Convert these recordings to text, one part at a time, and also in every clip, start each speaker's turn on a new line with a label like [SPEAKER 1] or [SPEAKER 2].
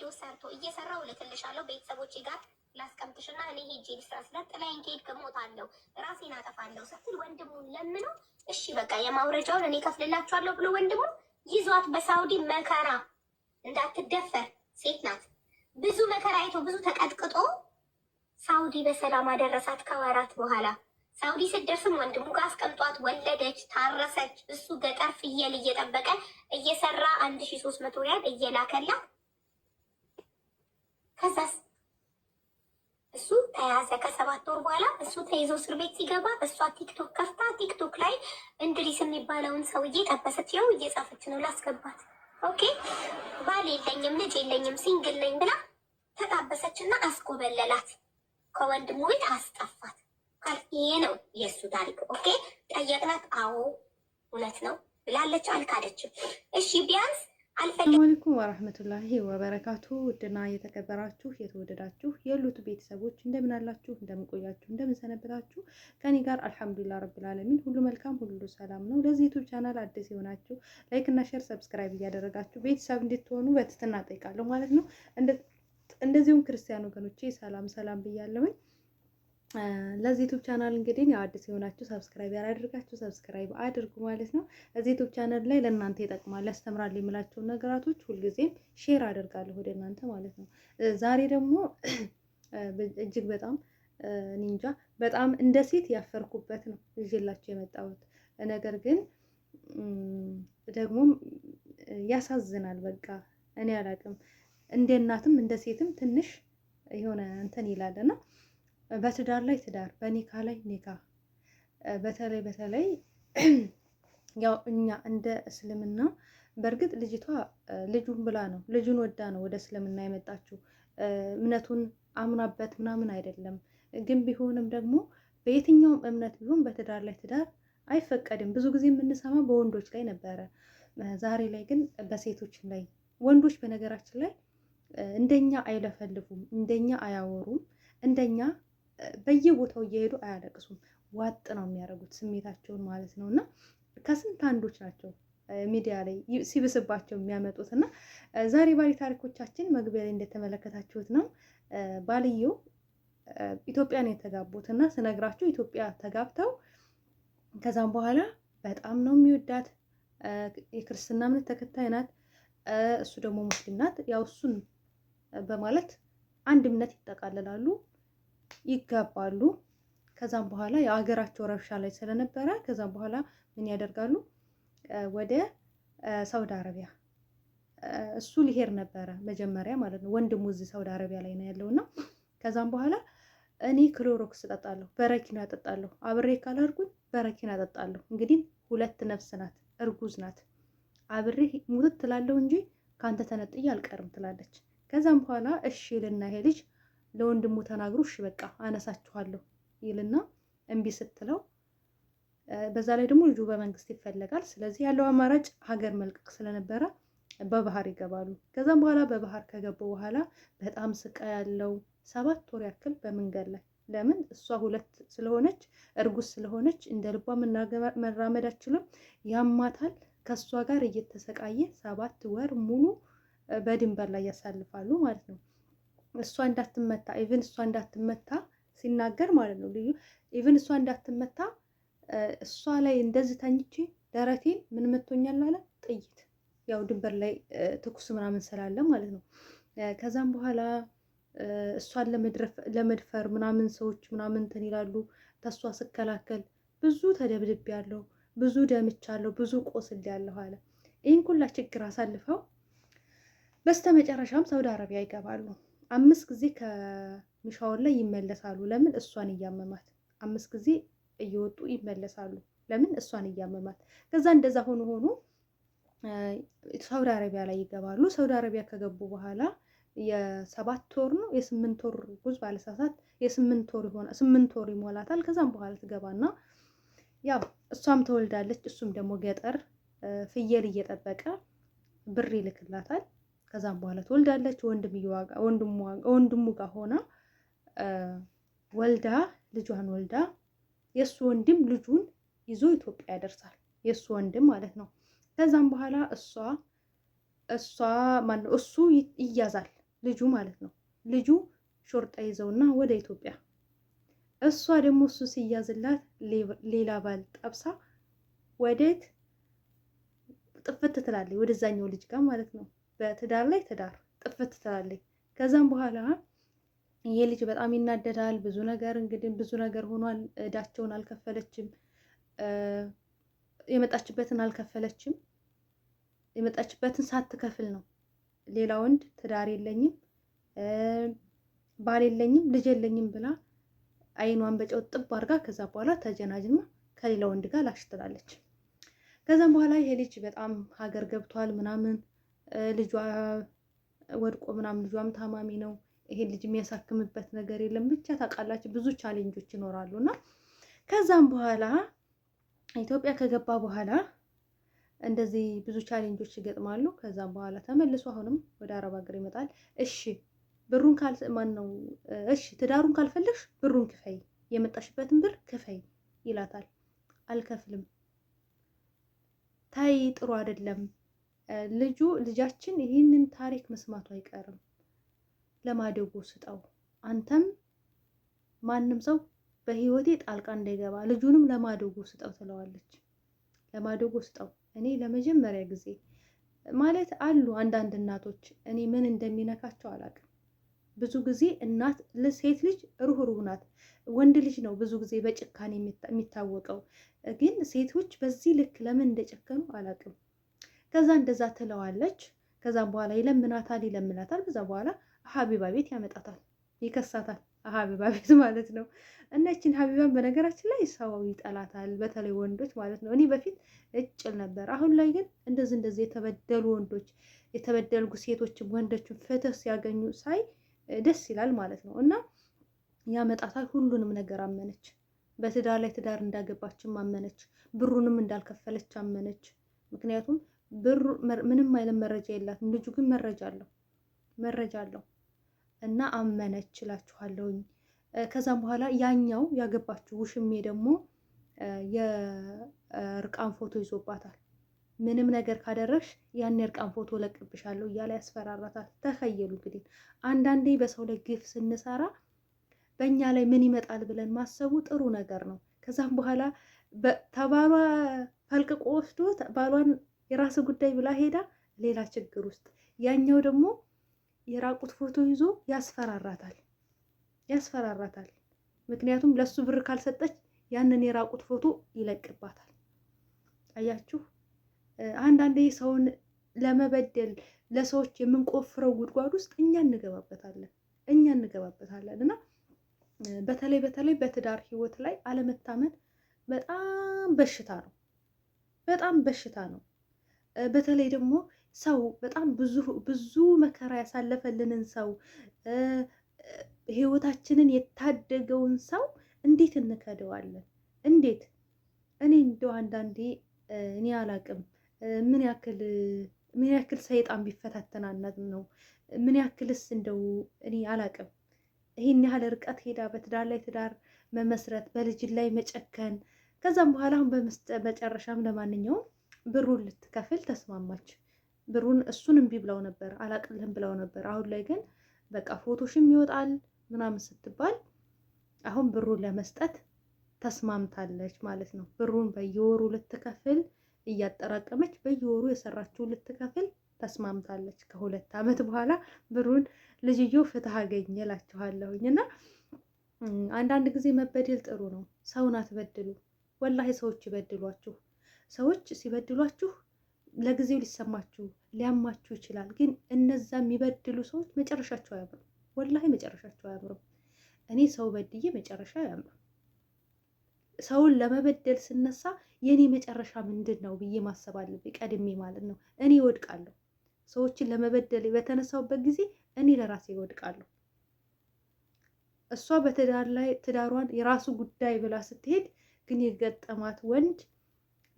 [SPEAKER 1] ቪዲዮ ሰርቶ እየሰራው ልክልሻለሁ። ቤተሰቦቼ ጋር ላስቀምጥሽና እኔ ሄጄ ልስራ ስላት ጥላዬን ከሄድክ እሞታለሁ ራሴን አጠፋለሁ ስትል ወንድሙን ለምነው እሺ በቃ የማውረጃውን እኔ ከፍልላችኋለሁ ብሎ ወንድሙ ይዟት በሳውዲ መከራ እንዳትደፈር ሴት ናት። ብዙ መከራ አይቶ ብዙ ተቀጥቅጦ ሳውዲ በሰላም አደረሳት። ከወራት በኋላ ሳውዲ ስትደርስም ወንድሙ ጋር አስቀምጧት ወለደች፣ ታረሰች። እሱ ገጠር ፍየል እየጠበቀ እየሰራ 1300 ሪያል እየላከላት ከዛስ እሱ ተያዘ። ከ7 ወር በኋላ እሱ ተይዞ እስር ቤት ሲገባ እሷ ቲክቶክ ከፍታ ቲክቶክ ላይ እንድሪስ የሚባለውን ሰውዬ ጠበሰች። ያው እየጻፈች ነው ላስገባት። ኦኬ ባል የለኝም ልጅ የለኝም ሲንግል ነኝ ብላ ተጣበሰች እና አስኮበለላት። ከወንድሙ ቤት አስጠፋት። ይሄ ነው የእሱ ታሪክ። ኦኬ ጠየቅናት። አዎ እውነት ነው ብላለች፣ አልካደችም። እሺ ቢያንስ
[SPEAKER 2] ሰላም አለይኩም ወራህመቱላሂ ወበረካቱ። ውድና የተከበራችሁ የተወደዳችሁ የሉት ቤተሰቦች እንደምን አላችሁ? እንደምን ቆያችሁ? እንደምን ሰነበታችሁ? ከኔ ጋር አልሐምዱሊላህ ረብል ዓለሚን ሁሉ መልካም ሁሉ ሰላም ነው። ለዚህ ዩቲዩብ ቻናል አዲስ የሆናችሁ ላይክ እና ሼር ሰብስክራይብ እያደረጋችሁ ቤተሰብ እንድትሆኑ በትህትና እጠይቃለሁ ማለት ነው። እንደዚሁም ክርስቲያን ወገኖቼ ሰላም ሰላም ብያለሁኝ። ለዚህ ዩቲዩብ ቻናል እንግዲህ ያው አዲስ የሆናችሁ ሰብስክራይብ ያላደርጋችሁ ሰብስክራይብ አድርጉ ማለት ነው። እዚህ ዩቲዩብ ቻናል ላይ ለእናንተ ይጠቅማል ያስተምራል የምላቸውን ነገራቶች ሁልጊዜም ሼር አደርጋለሁ ወደ እናንተ ማለት ነው። ዛሬ ደግሞ እጅግ በጣም ኒንጃ በጣም እንደ ሴት ያፈርኩበት ነው ይዤላችሁ የመጣሁት ነገር ግን ደግሞ ያሳዝናል። በቃ እኔ አላቅም እንደ እናትም እንደ ሴትም ትንሽ የሆነ እንትን ይላልና በትዳር ላይ ትዳር በኒካ ላይ ኒካ በተለይ ያው እኛ እንደ እስልምና በእርግጥ ልጅቷ ልጁን ብላ ነው ልጁን ወዳ ነው ወደ እስልምና የመጣችው እምነቱን አምናበት ምናምን አይደለም። ግን ቢሆንም ደግሞ በየትኛውም እምነት ቢሆን በትዳር ላይ ትዳር አይፈቀድም። ብዙ ጊዜ የምንሰማ በወንዶች ላይ ነበረ። ዛሬ ላይ ግን በሴቶች ላይ ወንዶች በነገራችን ላይ እንደኛ አይለፈልፉም፣ እንደኛ አያወሩም፣ እንደኛ በየቦታው እየሄዱ አያለቅሱም። ዋጥ ነው የሚያደርጉት ስሜታቸውን ማለት ነው። እና ከስንት አንዶች ናቸው ሚዲያ ላይ ሲብስባቸው የሚያመጡት። እና ዛሬ ባለ ታሪኮቻችን መግቢያ ላይ እንደተመለከታችሁት ነው ባልየው ኢትዮጵያን የተጋቡት እና ስነግራችሁ ኢትዮጵያ ተጋብተው ከዛም በኋላ በጣም ነው የሚወዳት። የክርስትና እምነት ተከታይ ናት፣ እሱ ደግሞ ሙስሊም ናት። ያው እሱን በማለት አንድ እምነት ይጠቃልላሉ፣ ይጋባሉ። ከዛም በኋላ የሀገራቸው ረብሻ ላይ ስለነበረ ከዛም በኋላ ምን ያደርጋሉ? ወደ ሳውዲ አረቢያ እሱ ሊሄድ ነበረ መጀመሪያ ማለት ነው። ወንድሙ እዚህ ሳውዲ አረቢያ ላይ ነው ያለውና ከዛም በኋላ እኔ ክሎሮክስ እጠጣለሁ፣ በረኪና እጠጣለሁ፣ አብሬ ካላርጉኝ በረኪና እጠጣለሁ። እንግዲህ ሁለት ነፍስ ናት፣ እርጉዝ ናት። አብሬ ሙትት ትላለሁ እንጂ ካንተ ተነጥዬ አልቀርም ትላለች። ከዛም በኋላ እሺ ይልና ይሄ ልጅ ለወንድሙ ተናግሮ እሺ በቃ አነሳችኋለሁ ይልና እምቢ ስትለው በዛ ላይ ደግሞ ልጁ በመንግስት ይፈለጋል። ስለዚህ ያለው አማራጭ ሀገር መልቀቅ ስለነበረ በባህር ይገባሉ። ከዛም በኋላ በባህር ከገቡ በኋላ በጣም ስቃይ ያለው 7 ወር ያክል በመንገድ ላይ ለምን እሷ ሁለት ስለሆነች እርጉዝ ስለሆነች እንደ ልቧ መራመድ አትችልም፣ ያማታል። ከእሷ ጋር እየተሰቃየ 7 ወር ሙሉ በድንበር ላይ ያሳልፋሉ ማለት ነው። እሷ እንዳትመታ ኢቭን እሷ እንዳትመታ ሲናገር ማለት ነው ልዩ ኢቭን እሷ እንዳትመታ እሷ ላይ እንደዚህ ተኝቼ ደረቴን ምን መቶኛል አለ ጥይት። ያው ድንበር ላይ ትኩስ ምናምን ስላለ ማለት ነው። ከዛም በኋላ እሷን ለመድፈር ምናምን ሰዎች ምናምን እንትን ይላሉ። ተሷ ስከላከል ብዙ ተደብድቤ ያለው ብዙ ደምቻለሁ፣ ብዙ ቆስል ያለው አለ። ይህን ሁላ ችግር አሳልፈው በስተመጨረሻም ሳውዲ አረቢያ ይገባሉ። 5 ጊዜ ከሚሻወር ላይ ይመለሳሉ። ለምን? እሷን እያመማት 5 ጊዜ እየወጡ ይመለሳሉ። ለምን? እሷን እያመማት። ከዛ እንደዛ ሆኖ ሳውዲ አረቢያ ላይ ይገባሉ። ሳውዲ አረቢያ ከገቡ በኋላ የ7 ወር ነው የ8 ወር ጉዝ ባለሳሳት የ8 ወር ይሞላታል። ከዛም በኋላ ትገባና ያው እሷም ተወልዳለች። እሱም ደግሞ ገጠር ፍየል እየጠበቀ ብር ይልክላታል። ከዛም በኋላ ትወልዳለች። ወንድሙ ጋር ሆና ወልዳ ልጇን ወልዳ የእሱ ወንድም ልጁን ይዞ ኢትዮጵያ ያደርሳል። የእሱ ወንድም ማለት ነው። ከዛም በኋላ እሱ ይያዛል። ልጁ ማለት ነው። ልጁ ሾርጣ ይዘውና ወደ ኢትዮጵያ፣ እሷ ደግሞ እሱ ሲያዝላት ሌላ ባል ጠብሳ ወዴት ጥፍት ትላለች? ወደዛኛው ልጅ ጋር ማለት ነው። በትዳር ላይ ትዳር ጥፍት ትላለች። ከዛም በኋላ ይሄ ልጅ በጣም ይናደዳል። ብዙ ነገር እንግዲህ ብዙ ነገር ሆኗል። እዳቸውን አልከፈለችም፣ የመጣችበትን አልከፈለችም። የመጣችበትን ሳትከፍል ነው ሌላ ወንድ ትዳር የለኝም ባል የለኝም ልጅ የለኝም ብላ አይኗን በጨው ጥብ አድርጋ ከዛ በኋላ ተጀናጅና ከሌላ ወንድ ጋር ላሽ ትላለች። ከዛም በኋላ ይሄ ልጅ በጣም ሀገር ገብቷል ምናምን፣ ልጇ ወድቆ ምናምን፣ ልጇም ታማሚ ነው። ይሄ ልጅ የሚያሳክምበት ነገር የለም። ብቻ ታውቃላችሁ ብዙ ቻሌንጆች ይኖራሉ። እና ከዛም በኋላ ኢትዮጵያ ከገባ በኋላ እንደዚህ ብዙ ቻሌንጆች ይገጥማሉ። ከዛም በኋላ ተመልሶ አሁንም ወደ አረብ ሀገር ይመጣል። እሺ ብሩን ማን ነው እሺ ትዳሩን ካልፈለግሽ ብሩን ክፈይ፣ የመጣሽበትን ብር ክፈይ ይላታል። አልከፍልም፣ ታይ ጥሩ አይደለም፣ ልጃችን ይህንን ታሪክ መስማቱ አይቀርም፣ ለማደጎ ስጠው፣ አንተም ማንም ሰው በህይወቴ ጣልቃ እንዳይገባ ልጁንም ለማደጎ ስጠው ትለዋለች። ለማደጎ ስጠው። እኔ ለመጀመሪያ ጊዜ ማለት አሉ አንዳንድ እናቶች፣ እኔ ምን እንደሚነካቸው አላውቅም። ብዙ ጊዜ እናት ለሴት ልጅ ሩህሩህ ናት። ወንድ ልጅ ነው ብዙ ጊዜ በጭካኔ የሚታወቀው፣ ግን ሴቶች በዚህ ልክ ለምን እንደጨከኑ አላውቅም። ከዛ እንደዛ ትለዋለች። ከዛም በኋላ ይለምናታል። ከዛ በኋላ ሀቢባ ቤት ያመጣታል፣ ይከሳታል። ሀቢባ ቤት ማለት ነው። እነችን ሀቢባን በነገራችን ላይ ሰው ይጠላታል፣ በተለይ ወንዶች ማለት ነው። እኔ በፊት እጭል ነበር። አሁን ላይ ግን እንደዚህ የተበደሉ ወንዶች የተበደሉ ሴቶችም ወንዶችም ፍትህ ሲያገኙ ሳይ ደስ ይላል ማለት ነው። እና ያመጣታል። ሁሉንም ነገር አመነች። በትዳር ላይ ትዳር እንዳገባችም አመነች። ብሩንም እንዳልከፈለች አመነች። ምክንያቱም ብሩ ምንም አይነት መረጃ የላትም። ልጁ ግን መረጃ አለው እና አመነች እላችኋለሁኝ። ከዛም በኋላ ያኛው ያገባችው ውሽሜ ደግሞ የእርቃን ፎቶ ይዞባታል። ምንም ነገር ካደረግሽ ያን የእርቃን ፎቶ ለቅብሻለሁ እያለ ያስፈራራታል። ተኸየሉ እንግዲህ አንዳንዴ በሰው ላይ ግፍ ስንሰራ በእኛ ላይ ምን ይመጣል ብለን ማሰቡ ጥሩ ነገር ነው። ከዛም በኋላ ተባሏ ፈልቅቆ ወስዶ ባሏን የራስ ጉዳይ ብላ ሄዳ ሌላ ችግር ውስጥ፣ ያኛው ደግሞ የራቁት ፎቶ ይዞ ያስፈራራታል። ምክንያቱም ለሱ ብር ካልሰጠች ያንን የራቁት ፎቶ ይለቅባታል። አያችሁ፣ አንዳንዴ ሰውን ለመበደል ለሰዎች የምንቆፍረው ጉድጓድ ውስጥ እኛ እንገባበታለን እና በተለይ በትዳር ህይወት ላይ አለመታመን በጣም በሽታ ነው። በተለይ ደግሞ ሰው በጣም ብዙ መከራ ያሳለፈልንን ሰው ህይወታችንን የታደገውን ሰው እንዴት እንከደዋለን? እንዴት? እኔ እንደው አንዳንዴ እኔ አላቅም ምን ያክል ሰይጣን ቢፈታተናነት ነው? ምን ያክልስ እንደው እኔ አላቅም። ይሄን ያህል ርቀት ሄዳ በትዳር ላይ ትዳር መመስረት፣ በልጅ ላይ መጨከን። ከዛም በኋላ አሁን በመጨረሻም ለማንኛውም ብሩን ልትከፍል ተስማማች። ብሩን እሱን እምቢ ብለው ነበር፣ አላቅልህም ብለው ነበር። አሁን ላይ ግን በቃ ፎቶሽም ይወጣል ምናምን ስትባል አሁን ብሩን ለመስጠት ተስማምታለች ማለት ነው። ብሩን በየወሩ ልትከፍል እያጠራቀመች በየወሩ የሰራችውን ልትከፍል ተስማምታለች። ከ2 ዓመት በኋላ ብሩን ልጅየው ፍትህ አገኘ እላችኋለሁኝ። እና አንዳንድ ጊዜ መበደል ጥሩ ነው። ሰውን አትበድሉ። ወላሂ ሰዎች ይበድሏችሁ። ሰዎች ሲበድሏችሁ ለጊዜው ሊሰማችሁ ሊያማችሁ ይችላል። ግን እነዛ የሚበድሉ ሰዎች መጨረሻቸው አያምርም። ወላሂ መጨረሻቸው አያምርም። እኔ ሰው በድዬ መጨረሻ አያምርም። ሰውን ለመበደል ስነሳ የኔ መጨረሻ ምንድን ነው ብዬ ማሰብ አለብኝ ቀድሜ ማለት ነው። እኔ እወድቃለሁ። ሰዎችን ለመበደል በተነሳውበት ጊዜ እኔ ለራሴ እወድቃለሁ። እሷ በትዳር ላይ ትዳሯን የራሱ ጉዳይ ብላ ስትሄድ ግን የገጠማት ወንድ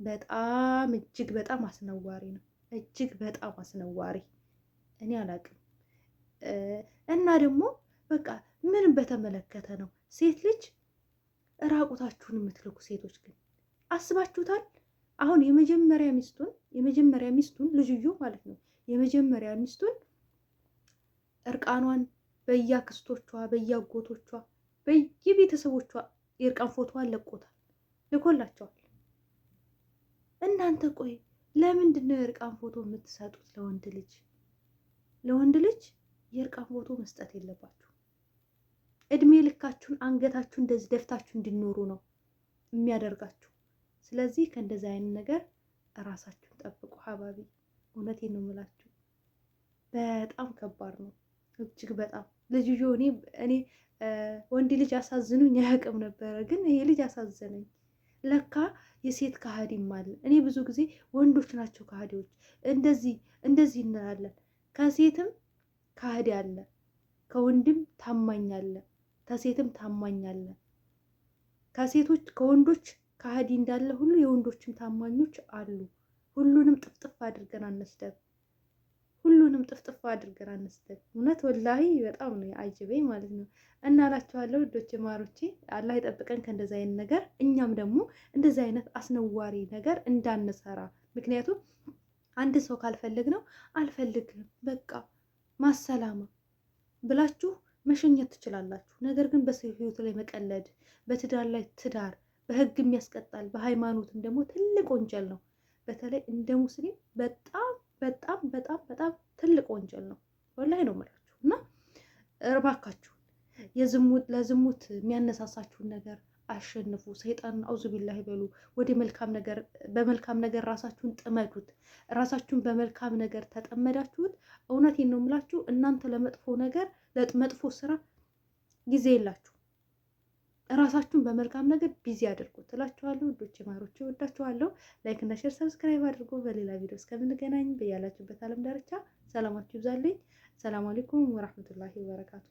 [SPEAKER 2] በጣም እጅግ በጣም አስነዋሪ ነው። እጅግ በጣም አስነዋሪ። እኔ አላቅም። እና ደግሞ በቃ ምንም በተመለከተ ነው ሴት ልጅ ራቁታችሁን የምትልኩ ሴቶች ግን አስባችሁታል? አሁን የመጀመሪያ ሚስቱን ልጅዮ ማለት ነው የመጀመሪያ ሚስቱን እርቃኗን በየአክስቶቿ በየአጎቶቿ በየቤተሰቦቿ የእርቃን ፎቶዋን ልኮላቸዋል። እናንተ ቆይ ለምንድን ነው የእርቃን ፎቶ የምትሰጡት ለወንድ ልጅ? ለወንድ ልጅ የእርቃን ፎቶ መስጠት የለባችሁ። እድሜ ልካችሁን አንገታችሁ እንደዚህ ደፍታችሁ እንዲኖሩ ነው የሚያደርጋችሁ። ስለዚህ ከእንደዚህ አይነት ነገር እራሳችሁን ጠብቁ ሀባቢ። እውነቴን ነው የምላችሁ። በጣም ከባድ ነው እጅግ በጣም ልጅዮ እኔ ወንድ ልጅ አሳዝኑኝ አያውቅም ነበረ፣ ግን ይሄ ልጅ አሳዘነኝ። ለካ የሴት ከሃዲም አለ። እኔ ብዙ ጊዜ ወንዶች ናቸው ከሃዲዎች እንደዚህ እንላለን። ከሴትም ከሃዲ አለ፣ ከወንድም ታማኝ አለ፣ ከሴትም ታማኝ አለ። ከወንዶች ከሃዲ እንዳለ ሁሉ የወንዶችም ታማኞች አሉ። ሁሉንም ጥፍጥፍ አድርገን አንስደብ። እውነት ወላሂ በጣም ነው አጅበኝ ማለት ነው። እና እላችኋለሁ ውዶቼ ማሮቼ፣ አላህ ይጠብቀን ከእንደዚህ አይነት ነገር። እኛም ደግሞ እንደዚህ አይነት አስነዋሪ ነገር እንዳንሰራ። ምክንያቱም አንድ ሰው ካልፈለግነው አልፈልግም በቃ ማሰላማ ብላችሁ መሸኘት ትችላላችሁ። ነገር ግን በሰው ህይወት ላይ መቀለድ፣ በትዳር ላይ ትዳር በህግም ያስቀጣል፣ በሃይማኖትም ደግሞ ትልቅ ወንጀል ነው። በተለይ እንደ ሙስሊም በጣም በጣም በጣም በጣም ትልቅ ወንጀል ነው። ወላሂ ነው የምላችሁ። እና እባካችሁ ለዝሙት የሚያነሳሳችሁን ነገር አሸንፉ። ሰይጣንን አውዙ ቢላሂ በሉ። ወደ መልካም ነገር በመልካም ነገር ራሳችሁን ጥመዱት። ራሳችሁን በመልካም ነገር ተጠመዳችሁት፣ እውነቴን ነው የምላችሁ፣ እናንተ ለመጥፎ ነገር ለመጥፎ ስራ ጊዜ የላችሁ። ራሳችሁን በመልካም ነገር ቢዚ አድርጉት እላችኋለሁ። ውዶቼ ማሮቼ ወዳችኋለሁ። ላይክ እና ሼር ሰብስክራይብ አድርጎ በሌላ ቪዲዮ እስከምንገናኝ በያላችሁበት ዓለም ዳርቻ ሰላማችሁ ይብዛልኝ። ሰላም አለይኩም ወራህመቱላሂ ወበረካቱ።